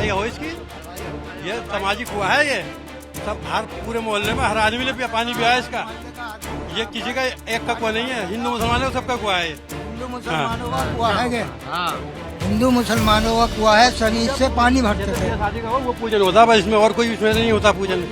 सफाई हो इसकी, ये सामाजिक हुआ है। ये सब हर पूरे मोहल्ले में हर आदमी ने पानी पिया है इसका। ये किसी का एक का कुआ नहीं है, हिंदू मुसलमानों का सबका कुआ है। हिंदू मुसलमानों का कुआ है। हिंदू मुसलमानों का कुआ है, शरीर से पानी भरते थे। शादी का हो वो पूजन होता है इसमें, और कोई इसमें नहीं होता पूजन।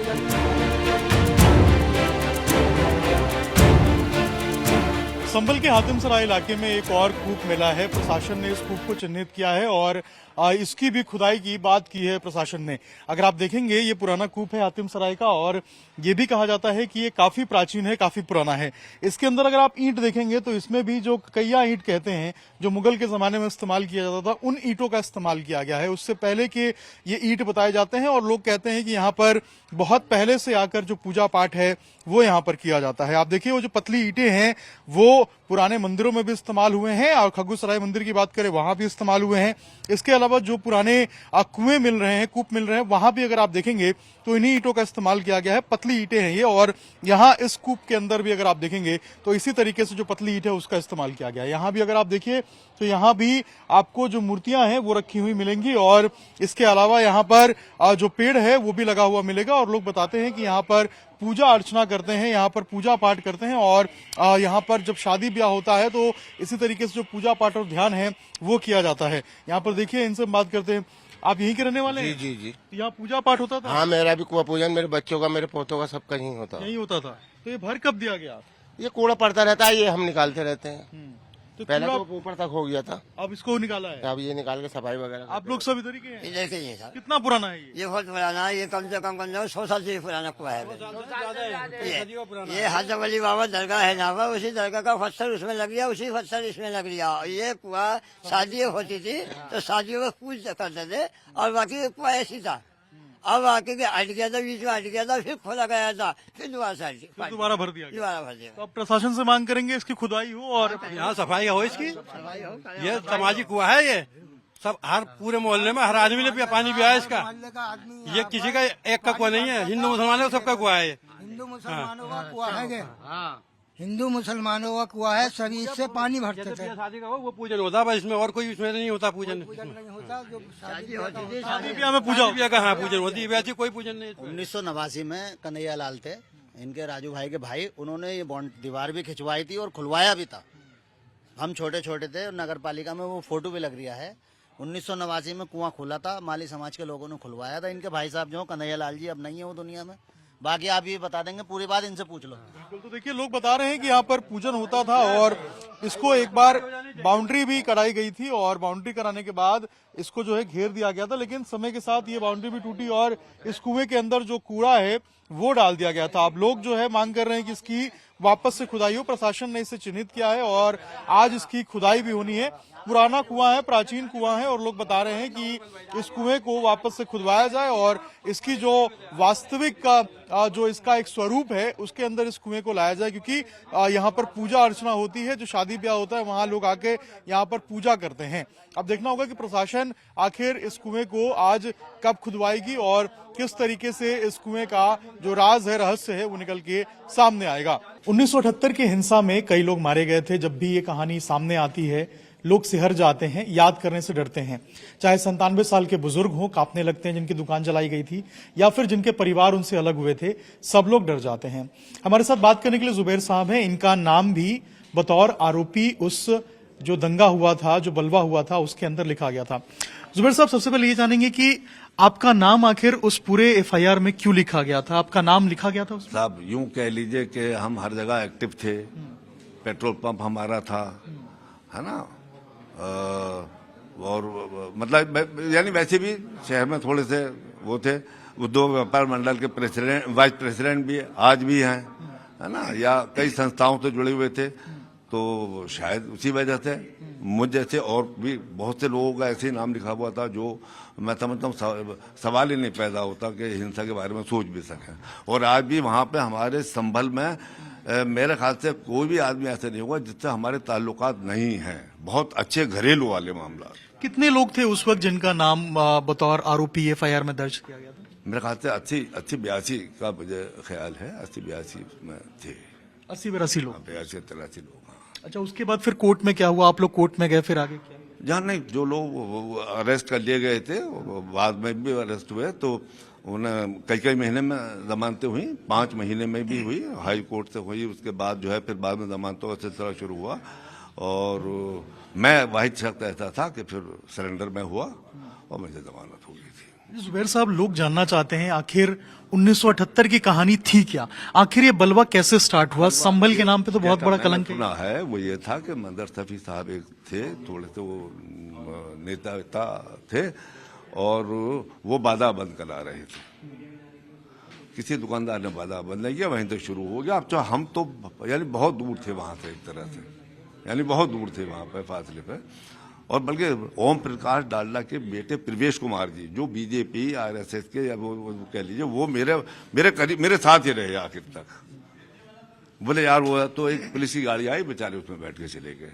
संभल के हातिमसराय इलाके में एक और कूप मिला है। प्रशासन ने इस कूप को चिन्हित किया है और इसकी भी खुदाई की बात की है प्रशासन ने। अगर आप देखेंगे ये पुराना कूप है हातिमसराय का, और ये भी कहा जाता है कि ये काफी प्राचीन है, काफी पुराना है। इसके अंदर अगर आप ईंट देखेंगे तो इसमें भी जो कैया ईंट कहते हैं, जो मुगल के जमाने में इस्तेमाल किया जाता था, उन ईंटों का इस्तेमाल किया गया है। उससे पहले के ये ईंट बताए जाते हैं, और लोग कहते हैं कि यहाँ पर बहुत पहले से आकर जो पूजा पाठ है वो यहाँ पर किया जाता है। आप देखिए वो जो पतली ईंटें हैं वो पुराने मंदिरों में भी इस्तेमाल हुए हैं, और खग्गूसराय मंदिर की बात करें वहां भी इस्तेमाल हुए हैं। इसके अलावा जो पुराने कुएं मिल रहे हैं, कूप मिल रहे हैं, वहां भी अगर आप देखेंगे तो इन्हीं ईंटों का इस्तेमाल किया गया है। पतली ईंटें हैं ये, और यहाँ इस कूप के अंदर भी अगर आप देखेंगे तो इसी तरीके से जो पतली ईंट है उसका इस्तेमाल किया गया है। यहाँ भी अगर आप देखिए तो यहाँ भी आपको जो मूर्तियां हैं वो रखी हुई मिलेंगी, और इसके अलावा यहाँ पर जो पेड़ है वो भी लगा हुआ मिलेगा। और लोग बताते हैं कि यहाँ पर पूजा अर्चना करते हैं, यहाँ पर पूजा पाठ करते हैं, और यहाँ पर जब शादी ब्याह होता है तो इसी तरीके से जो पूजा पाठ और ध्यान है वो किया जाता है। यहाँ पर देखिए इनसे बात करते हैं। आप यहीं के रहने वाले हैं? जी जी। यहाँ पूजा पाठ होता था? हाँ, मेरा भी कुआं पूजन, मेरे बच्चों का, मेरे पोतों का, सबका यहीं होता। यही होता था। तो ये भर कब दिया गया? ये कूड़ा पड़ता रहता है, ये हम निकालते रहते हैं। तो पहले तो ऊपर तक हो गया था, अब इसको निकाला है। अब ये निकाल के सफाई वगैरह। आप लोग सब इधर ही के हैं? इधर के ही है सर। कितना पुराना है ये बहुत पुराना है, ये कम से कम 100 साल से पुराना कुआ है। ये हजरत अली बाबा दरगाह है यहाँ पर, उसी दरगाह का पत्थर उसमें लग गया, उसी पत्थर इसमें लग गया। ये कुआ शादियाँ होती थी तो शादियों में पूजा करते थे, और बाकी कुआ ऐसी था। अब आके हट गया था, बीच में हट गया था, फिर खोला गया था, फिर दोबारा से दोबारा भर दिया गया। दोबारा भर दिया। तो अब प्रशासन से मांग करेंगे इसकी खुदाई हो और यहाँ सफाई हो इसकी, ये सामाजिक हुआ है। ये सब हर पूरे मोहल्ले में हर आदमी ने पानी पिया है इसका। ये किसी का एक का कुआ नहीं है, हिंदू मुसलमानों का सबका कुआ है। हिंदू मुसलमानों का कुआ है। हिंदू मुसलमानों का कुआ है, शरीर से पानी भरते थे। शादी का हो वो पूजन होता है इसमें, और कोई इसमें नहीं होता पूजन। नहीं होता जो शादी होती थी, शादी ब्याह में पूजा ब्याह का हाँ पूजन होती है, वैसे कोई पूजन नहीं। 1989 में कन्हैया लाल थे, इनके राजू भाई के भाई, उन्होंने ये दीवार भी खिंचवाई थी और खुलवाया भी था। हम छोटे छोटे थे, नगर पालिका में वो फोटो भी लग रहा है। 1989 में कुआं खुला था, माली समाज के लोगों ने खुलवाया था। इनके भाई साहब जो कन्हैया लाल जी अब नहीं है वो दुनिया में। बाकी आप ये बता देंगे, पूरी बात इनसे पूछ लो। बिल्कुल। तो देखिए लोग बता रहे हैं कि यहाँ पर पूजन होता था, और इसको एक बार बाउंड्री भी कराई गई थी, और बाउंड्री कराने के बाद इसको जो है घेर दिया गया था। लेकिन समय के साथ ये बाउंड्री भी टूटी और इस कुएं के अंदर जो कूड़ा है वो डाल दिया गया था। अब लोग जो है मांग कर रहे हैं कि इसकी वापस से खुदाई हो। प्रशासन ने इसे चिन्हित किया है और आज इसकी खुदाई भी होनी है। पुराना कुआं है, प्राचीन कुआं है, और लोग बता रहे हैं कि इस कुएं को वापस से खुदवाया जाए और इसकी जो वास्तविक जो इसका एक स्वरूप है उसके अंदर इस कुएं को लाया जाए, क्योंकि यहाँ पर पूजा अर्चना होती है। जो शादी ब्याह होता है वहां लोग आके यहाँ पर पूजा करते हैं। अब देखना होगा कि प्रशासन आखिर इस कुएं को आज कब खुदवाएगी और किस तरीके से इस कुएं का जो राज है, रहस्य है, वो निकल के सामने आएगा। 1978 की हिंसा में कई लोग मारे गए थे। जब भी ये कहानी सामने आती है लोग सिहर जाते हैं, याद करने से डरते हैं। चाहे 97 साल के बुजुर्ग हों, कांपने लगते हैं, जिनकी दुकान जलाई गई थी, या फिर जिनके परिवार उनसे अलग हुए थे, सब लोग डर जाते हैं। हमारे साथ बात करने के लिए जुबैर साहब हैं। इनका नाम भी बतौर आरोपी उस जो दंगा हुआ था, जो बलवा हुआ था, उसके अंदर लिखा गया था। जुबैर साहब, सबसे पहले ये जानेंगे कि आपका नाम आखिर उस पूरे एफआईआर में क्यों लिखा गया था? आपका नाम लिखा गया था उसमें? साहब यूं कह लीजिए कि हम हर जगह एक्टिव थे। पेट्रोल पंप हमारा था, है ना, और मतलब यानी वैसे भी शहर में थोड़े से वो थे। उद्योग व्यापार मंडल के प्रेसिडेंट, वाइस प्रेसिडेंट भी आज भी हैं, है ना, या कई संस्थाओं से जुड़े हुए थे। तो शायद उसी वजह से मुझ जैसे और भी बहुत से लोगों का ऐसे ही नाम लिखा हुआ था, जो मैं समझता हूँ सवाल ही नहीं पैदा होता कि हिंसा के बारे में सोच भी सकें। और आज भी वहाँ पे हमारे संभल में मेरे ख्याल से कोई भी आदमी ऐसा नहीं होगा जिससे हमारे ताल्लुकात नहीं हैं। बहुत अच्छे घरेलू वाले मामला। कितने लोग थे उस वक्त जिनका नाम बतौर आरोपी एफआईआर में दर्ज किया गया था? मेरे ख्याल से 80-82 का मुझे ख्याल है, 80-82 में थे। 80-82 लोग, 82-83 लोग। अच्छा, उसके बाद फिर कोर्ट में क्या हुआ? आप लोग कोर्ट में गए, फिर आगे क्या? जहाँ नहीं, जो लोग अरेस्ट कर लिए गए थे बाद में भी अरेस्ट हुए, तो उन्हें कई महीने में जमानतें हुई, 5 महीने में भी हुई, हाई कोर्ट से हुई, उसके बाद जो है फिर बाद में जमानतों का सिलसिला शुरू हुआ। और मैं वाहिद शख्स ऐसा था कि फिर सरेंडर में हुआ और मुझे जमानत हो गई थी। जुबैर साहब, लोग जानना चाहते हैं आखिर 1978 की कहानी थी क्या? आखिर ये बलवा कैसे स्टार्ट हुआ? संभल के नाम पे तो बहुत बड़ा कलंक सुना है, वो ये था कि मंदर सफी साहब एक थे, थोड़े से वो नेता थे, और वो बाधा बंद करा रहे थे। किसी दुकानदार ने बाधा बंद नहीं किया, वहीं तक शुरू हो गया। अब तो हम तो यानी बहुत दूर थे वहां से, एक तरह से यानी बहुत दूर थे वहां पे, फासले पे। और बल्कि ओम प्रकाश डालडा के बेटे प्रवेश कुमार जी, जो बीजेपी RSS के, या वो कह लीजिए, वो मेरे करीब, मेरे साथ ही रहे आखिर तक। बोले यार वो तो एक पुलिस की गाड़ी आई, बेचारे उसमें बैठ के चले गए,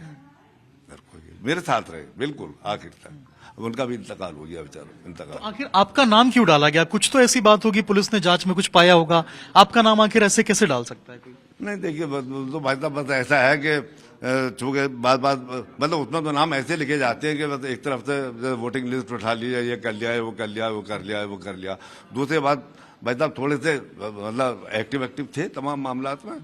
घर को मेरे साथ रहे बिल्कुल आखिर तक। उनका भी इंतकाल हो गया, बेचारा इंतकाल। तो आखिर आपका नाम क्यों डाला गया? कुछ तो ऐसी बात होगी, पुलिस ने जांच में कुछ पाया होगा, आपका नाम आखिर ऐसे कैसे डाल सकता है कोई? नहीं देखिए, तो भाई साहब बस ऐसा है कि चूंकि बात मतलब उसमें तो नाम ऐसे लिखे जाते हैं कि बस एक तरफ से वोटिंग लिस्ट उठा लिया, ये कर लिया है, वो कर लिया, वो कर लिया, वो कर लिया। दूसरी बात भाई साहब, थोड़े से मतलब एक्टिव थे तमाम मामलात में।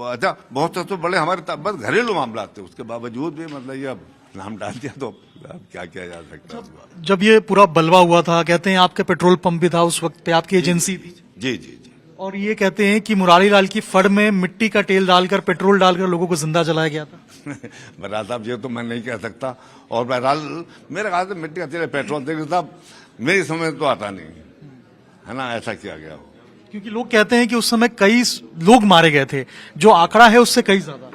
अच्छा, बहुत से तो बड़े हमारे बस घरेलू मामला थे, उसके बावजूद भी मतलब ये अब नाम डाल दिया, तो अब क्या किया जा सकता है। जब ये पूरा बलवा हुआ था, कहते हैं आपके पेट्रोल पंप भी था उस वक्त पे, आपकी एजेंसी थी। जी जी जी। और ये कहते हैं कि मुरारी लाल की फड़ में मिट्टी का तेल डालकर, पेट्रोल डालकर लोगों को जिंदा जलाया गया था। बहरहाल साहब, ये तो मैं नहीं कह सकता। और बहरहाल मेरे ख्याल से मिट्टी का तेल, पेट्रोल तेल साहब मेरी समझ तो आता नहीं है ना, ऐसा किया गया हो। क्योंकि लोग कहते हैं कि उस समय कई लोग मारे गए थे, जो आंकड़ा है उससे कई ज्यादा।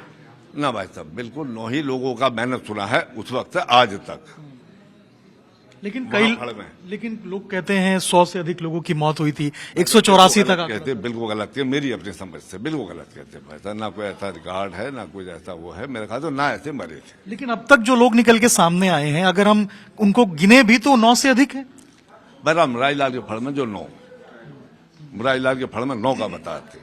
ना भाई साहब, बिल्कुल 9 ही लोगों का मैंने सुना है उस वक्त से आज तक। लेकिन लोग कहते हैं 100 से अधिक लोगों की मौत हुई थी, 184 तक कहते, बिल्कुल गलत है, मेरी अपनी समझ से बिल्कुल गलत कहते हैं भाई साहब। ना कोई ऐसा रिकॉर्ड है, ना कोई ऐसा वो है, मेरे ख्याल से ना ऐसे मरे थे। लेकिन अब तक जो लोग निकल के सामने आए हैं, अगर हम उनको गिने भी तो 9 से अधिक है। बहरहाल मुरारी लाल के फड़ में जो 9, मुरारी लाल के फड़ में 9 का बताते,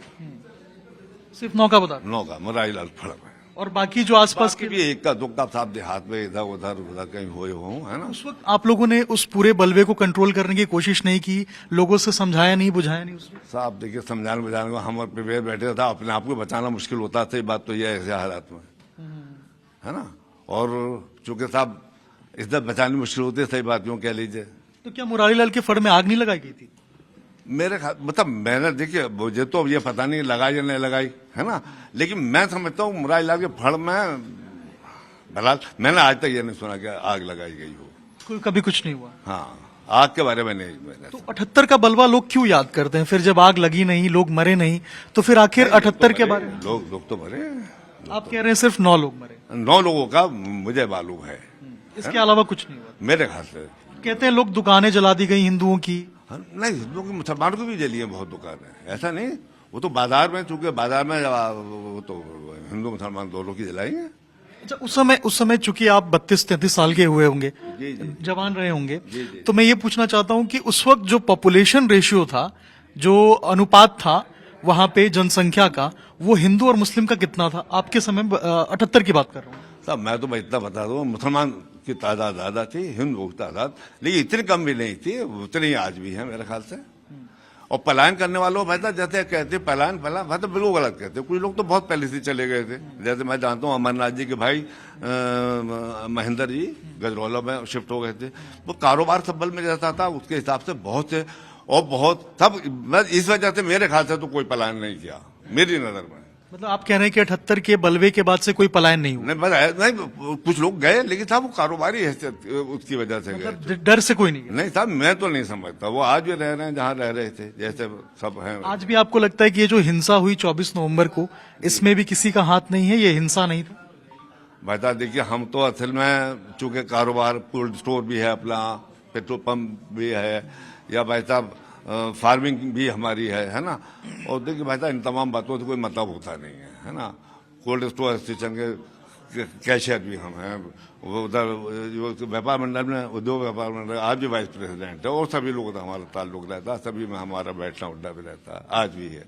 सिर्फ 9 का बता, 9 का मुरारी लाल फड़ में। और बाकी जो आसपास के भी एक का दुख का साहब देहात में इधर उधर कहीं हुए हो, है ना। उस वक्त आप लोगों ने उस पूरे बलवे को कंट्रोल करने की कोशिश नहीं की, लोगों से समझाया नहीं, बुझाया नहीं उस वक्त? साहब देखिए, समझाने बुझाने को हम प्रिपेयर बैठे था, अपने आप को बचाना मुश्किल होता था, बात तो यह ऐसे हालात में, है ना। और चूंकि साहब इधर बचानी मुश्किल होती है, सही बात यूं कह लीजिए। तो क्या मुरारी लाल के फड़ में आग नहीं लगाई गई थी? मेरे मतलब मैंने देखिए, मुझे तो ये पता नहीं लगाई या नहीं लगाई, है ना, लेकिन मैं समझता हूँ मुरारी लाल के फड़ में, बहरहाल मैंने आज तक ये नहीं सुना कि आग लगाई गई हो। कभी कुछ नहीं हुआ? हाँ, आग के बारे में नहीं मैंने। तो 78 का बलवा लोग क्यों याद करते हैं फिर? जब आग लगी नहीं, लोग मरे नहीं, तो फिर आखिर 78 के बारे में? लोग तो मरे। आप कह रहे हैं सिर्फ 9 लोग मरे? 9 लोगों का मुझे मालूम है, इसके अलावा कुछ नहीं हुआ मेरे ख्याल से। कहते हैं लोग दुकानें जला दी गई हिंदुओं की। नहीं, हिंदुओं की, मुसलमानों की भी जली है बहुत दुकानें, ऐसा नहीं। वो तो बाजार में, चूंकि बाजार में वो तो हिंदू मुसलमान दोनों की जलाई है। अच्छा, उस समय चूंकि आप 32-33 साल के हुए होंगे, जवान रहे होंगे, तो मैं ये पूछना चाहता हूं कि उस वक्त जो पॉपुलेशन रेशियो था, जो अनुपात था वहां पे जनसंख्या का, वो हिंदू और मुस्लिम का कितना था आपके समय? 78 की बात कर रहा हूँ साहब। मैं तो इतना बता दूं, मुसलमान की तादाद ज्यादा थी, हिंदू की तादाद लेकिन इतनी कम भी नहीं थी, उतनी आज भी है मेरे ख्याल से। और पलायन करने वालों भाई साहब, जैसे कहते पलायन भाई तो बिल्कुल गलत कहते, कुछ लोग तो बहुत पहले से चले गए थे। जैसे मैं जानता हूँ अमरनाथ जी के भाई महेंद्र जी गजरौला में शिफ्ट हो गए थे। वो कारोबार सबल में जैसा था, उसके हिसाब से बहुत से, और बहुत सब, इस वजह से मेरे ख्याल से तो कोई पलायन नहीं किया मेरी नजर में। मतलब आप कह रहे हैं कि 78 के बलवे के बाद से कोई पलायन नहीं हुआ? नहीं, कुछ लोग गए, लेकिन साहब वो कारोबारी हैसियत उसकी वजह से गए। मतलब डर से कोई नहीं गया? नहीं साहब, मैं तो नहीं समझता। वो आज भी रह रहे हैं जहाँ रह रहे थे, जैसे सब हैं। आज भी आपको लगता है कि ये जो हिंसा हुई 24 नवंबर को, इसमें भी किसी का हाथ नहीं है, ये हिंसा नहीं था? भाई साहब देखिए, हम तो असल में चूंकि कारोबार, कोल्ड स्टोर भी है अपना, पेट्रोल पंप भी है, या भाई साहब फार्मिंग भी हमारी है ना। और देखिए भाई साहब, इन तमाम बातों से कोई मतलब होता नहीं है ना। कोल्ड स्टोर एसोसिएशन के कैशियर भी हम हैं, वो उधर व्यापार मंडल में, उद्योग व्यापार मंडल आज भी वाइस प्रेसिडेंट है, और सभी लोगों का हमारा ताल्लुक रहता है, सभी में हमारा बैठना उठना भी रहता है, आज भी है।